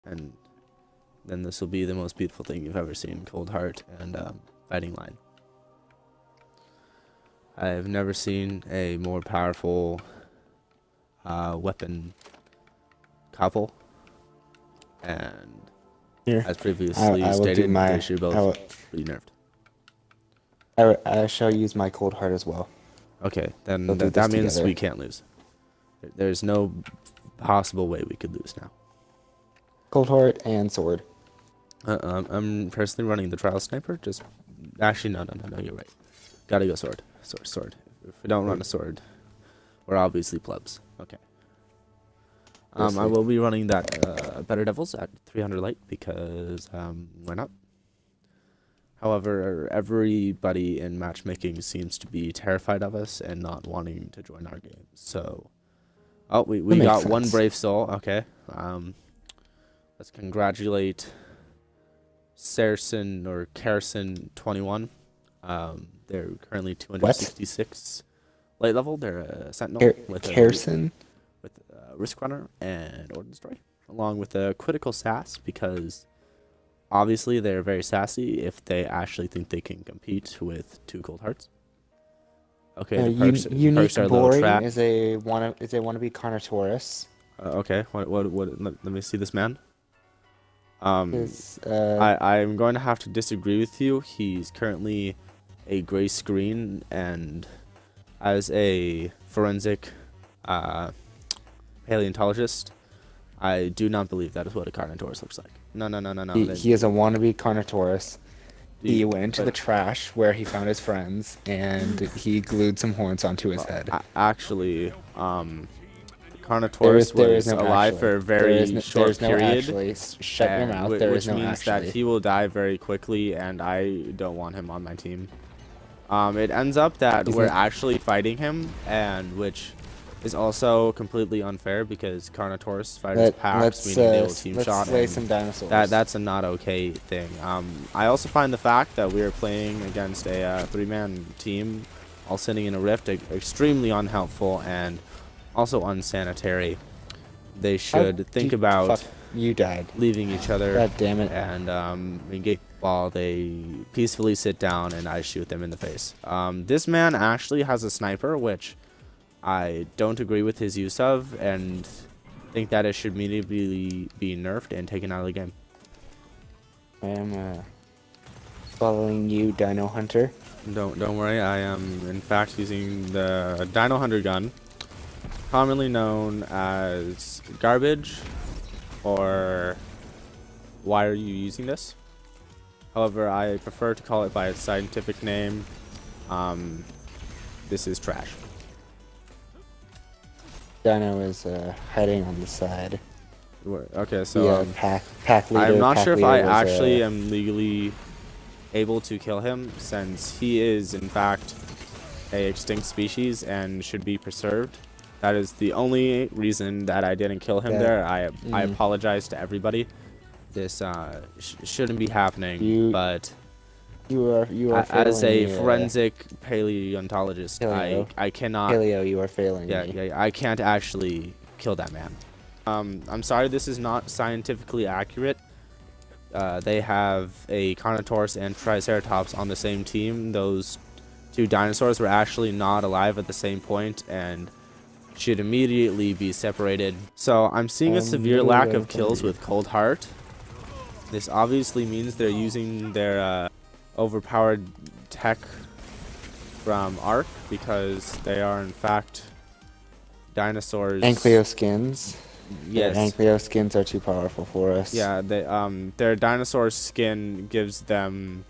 and then this will be the most beautiful thing you've ever seen. Cold Heart and Fighting Line. I've never seen a more powerful weapon couple, and Here, as previously I will do stated, my. they should both be nerfed. I shall use my Cold Heart as well. Okay, then We'll do that this means together. we can't lose. There's no possible way we could lose now. Cold Heart and sword. I'm personally running the Trial Sniper. Just actually, no, you're right. Gotta go sword. If we don't run a sword, we're obviously plebs. Okay. I will be running that Better Devils at 300 light because why not? However, everybody in matchmaking seems to be terrified of us and not wanting to join our game. So, oh, we got sense. one brave soul. Okay. Let's congratulate Saracen or Carson 21. They're currently 266 light level. They're a sentinel with Carson? with Risk Runner and Ordnance Destroy, along with a critical sass, because obviously they're very sassy if they actually think they can compete with 2 Cold Hearts. Okay, the perks Unique are a little boring trap. is a wannabe Carnotaurus. Okay, what let me see this man. I'm going to have to disagree with you. He's currently a gray screen, and as a forensic paleontologist, I do not believe that is what a Carnotaurus looks like. No. He is a wannabe Carnotaurus. He went into the trash where he found his friends, and he glued some horns onto his head. Actually, Carnotaurus was alive for a very short period. Shut your mouth. Which means that he will die very quickly, and I don't want him on my team. It ends up that we're actually fighting him, and which is also completely unfair because Carnotaurus fighters packs, meaning they will team shot. Slay some dinosaurs. That's a not okay thing. I also find the fact that we are playing against a 3-man team, all sitting in a rift, extremely unhelpful and also unsanitary. They should think about you died. leaving each other. God damn it. And engage while they peacefully sit down and I shoot them in the face. This man actually has a sniper, which I don't agree with his use of, and think that it should immediately be nerfed and taken out of the game. I am following you, Dino Hunter. Don't worry, I am in fact using the Dino Hunter gun, commonly known as garbage, or why are you using this? However, I prefer to call it by its scientific name. This is trash. Dino is hiding on the side. Okay, so pack leader. I'm not sure if I actually am legally able to kill him, since he is in fact a extinct species and should be preserved. That is the only reason that I didn't kill him there. I apologize to everybody. This shouldn't be happening, but you are as a forensic paleontologist, I cannot. Paleo, you are failing. Yeah, I can't actually kill that man. I'm sorry, this is not scientifically accurate. They have a Carnotaurus and Triceratops on the same team. Those 2 dinosaurs were actually not alive at the same point and should immediately be separated. So I'm seeing a severe lack of kills with Cold Heart. This obviously means they're using their overpowered tech from Ark, because they are in fact dinosaurs. Ankyloskins. Yes. Ankyloskins are too powerful for us. Yeah, their dinosaur skin gives them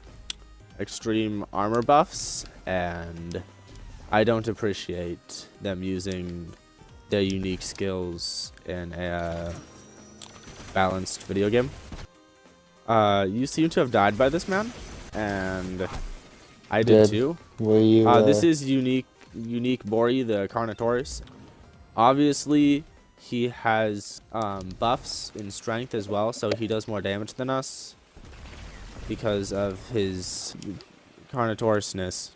extreme armor buffs, and I don't appreciate them using their unique skills in a balanced video game. You seem to have died by this man, and I did too. Will you? This is unique Bori, the Carnotaurus. Obviously, he has buffs in strength as well, so he does more damage than us because of his Carnotaurusness.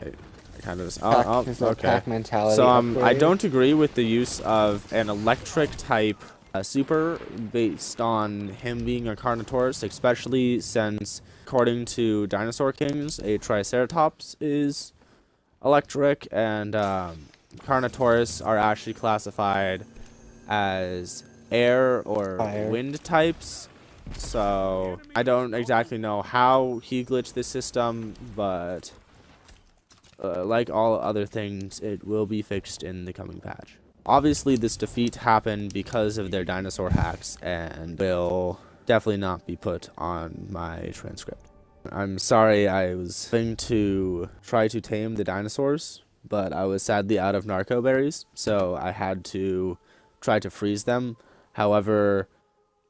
I kind of just, okay. Pack mentality So upgrade. I don't agree with the use of an electric type super based on him being a Carnotaurus, especially since, according to Dinosaur Kings, a Triceratops is electric, and Carnotaurus are actually classified as air or wind types. So I don't exactly know how he glitched this system, but like all other things, it will be fixed in the coming patch. Obviously, this defeat happened because of their dinosaur hacks and will definitely not be put on my transcript. I'm sorry, I was going to try to tame the dinosaurs, but I was sadly out of narco berries, so I had to try to freeze them. However,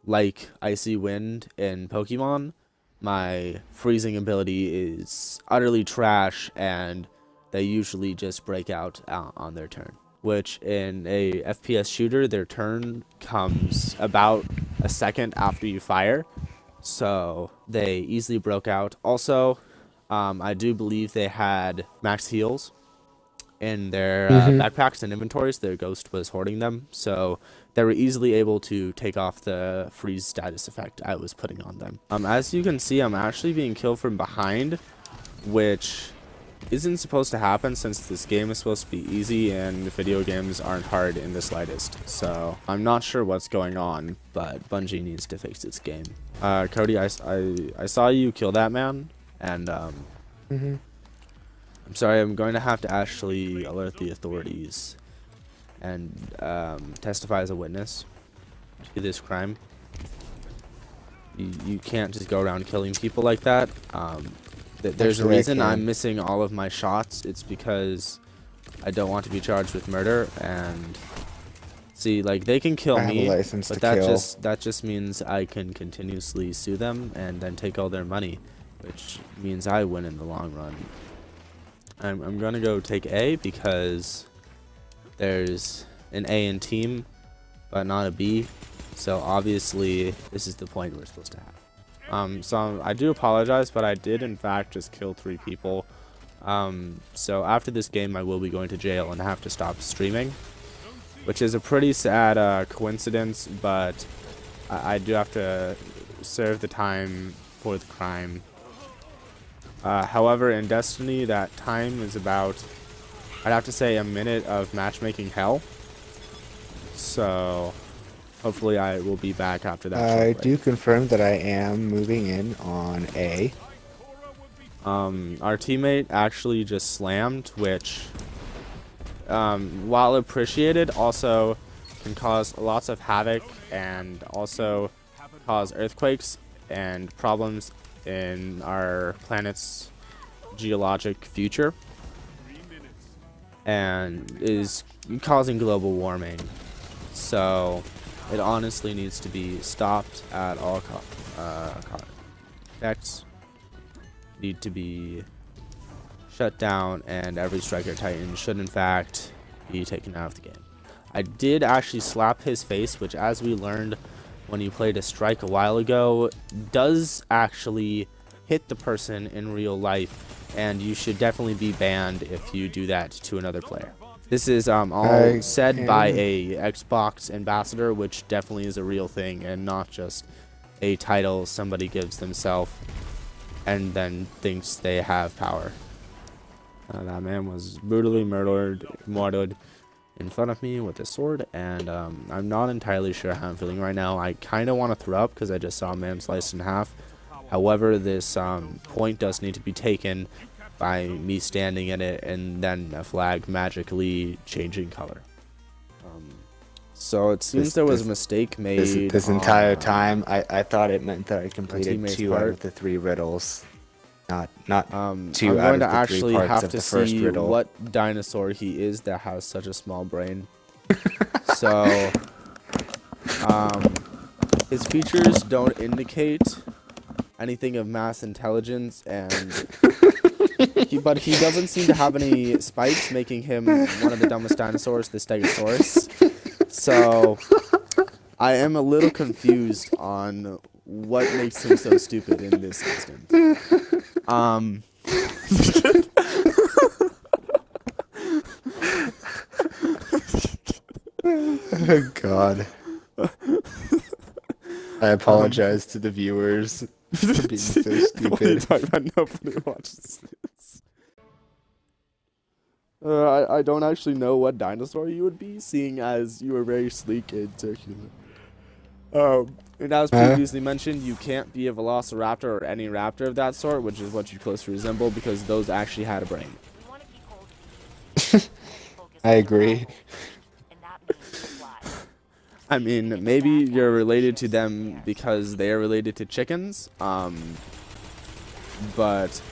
like Icy Wind in Pokemon, my freezing ability is utterly trash, and they usually just break out on their turn. Which in a FPS shooter, their turn comes about a second after you fire. So they easily broke out. Also, I do believe they had max heals in their backpacks and inventories. Their ghost was hoarding them. So they were easily able to take off the freeze status effect I was putting on them. As you can see, I'm actually being killed from behind, which isn't supposed to happen since this game is supposed to be easy and video games aren't hard in the slightest. So I'm not sure what's going on, but Bungie needs to fix its game. Cody, I saw you kill that man, and I'm sorry, I'm going to have to actually alert the authorities and testify as a witness to this crime. You can't just go around killing people like that. There's a reason I'm missing all of my shots. It's because I don't want to be charged with murder. And see, like, they can kill me, but that just means I can continuously sue them and then take all their money, which means I win in the long run. I'm gonna go take A because there's an A in team, but not a B. So obviously this is the point we're supposed to have. So I do apologize, but I did in fact just kill 3 people. So after this game, I will be going to jail and have to stop streaming, which is a pretty sad coincidence, but I do have to serve the time for the crime. However, in Destiny, that time is about, I'd have to say, a minute of matchmaking hell. So hopefully I will be back after that. I do confirm that I am moving in on A. Our teammate actually just slammed, which, while appreciated, also can cause lots of havoc and also cause earthquakes and problems in our planet's geologic future, and is causing global warming. So it honestly needs to be stopped at all costs. Effects need to be shut down, and every Striker Titan should in fact be taken out of the game. I did actually slap his face, which, as we learned when you played a strike a while ago, does actually hit the person in real life, and you should definitely be banned if you do that to another player. This is all said by a Xbox ambassador, which definitely is a real thing and not just a title somebody gives themselves and then thinks they have power. That man was brutally murdered in front of me with a sword, and I'm not entirely sure how I'm feeling right now. I kind of want to throw up because I just saw a man sliced in half. However, this point does need to be taken by me standing in it and then a flag magically changing color. So it seems there was a mistake made. This entire time, I thought it meant that I completed 2 out of the 3 riddles. Not 2 out of the 3 parts of the first riddle. I'm going to actually have to see what dinosaur he is that has such a small brain. So, his features don't indicate anything of mass intelligence, and but he doesn't seem to have any spikes, making him one of the dumbest dinosaurs, the Stegosaurus. So I am a little confused on what makes him so stupid in this instance. Oh God. I apologize to the viewers for being so What are you stupid. talking about? Nobody watches this. I don't actually know what dinosaur you would be, seeing as you are very sleek and circular. And as previously mentioned, you can't be a velociraptor or any raptor of that sort, which is what you closely resemble, because those actually had a brain. I agree. I mean, maybe you're related to them because they are related to chickens, but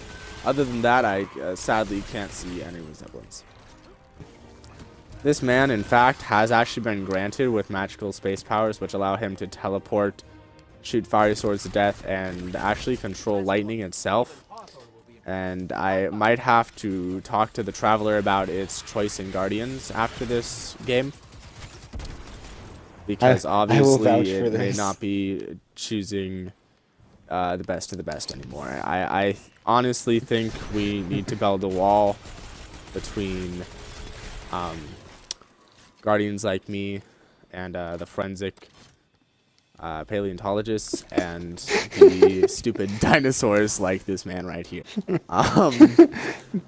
other than that, I sadly can't see any resemblance. This man, in fact, has actually been granted with magical space powers, which allow him to teleport, shoot fiery swords to death, and actually control lightning itself. And I might have to talk to the Traveler about its choice in Guardians after this game, because obviously it may not be choosing the best of the best anymore. I honestly think we need to build a wall between Guardians like me and the forensic paleontologists and the stupid dinosaurs like this man right here.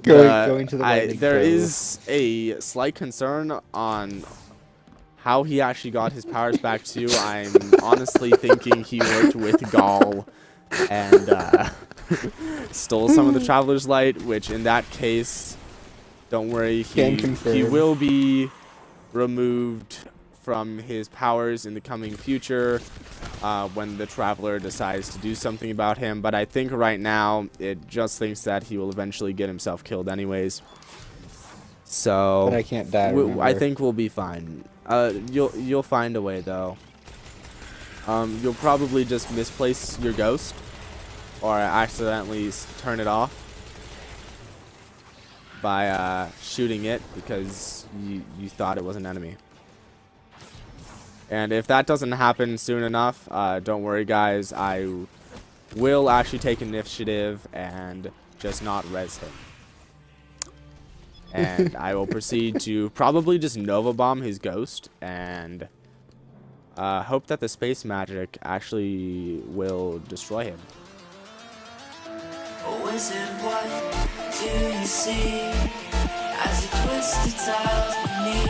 Going to the there is a slight concern on how he actually got his powers back too. I'm honestly thinking he worked with Gaul and stole some of the Traveler's Light, which in that case, don't worry, he will be removed from his powers in the coming future when the Traveler decides to do something about him. But I think right now it just thinks that he will eventually get himself killed anyways. So but I can't die. I think we'll be fine. You'll find a way though. You'll probably just misplace your ghost or accidentally turn it off by shooting it because you thought it was an enemy. And if that doesn't happen soon enough, don't worry guys, I will actually take initiative and just not res him. And I will proceed to probably just Nova Bomb his ghost and hope that the space magic actually will destroy him. Wizard, what do you see as you twist the tiles beneath?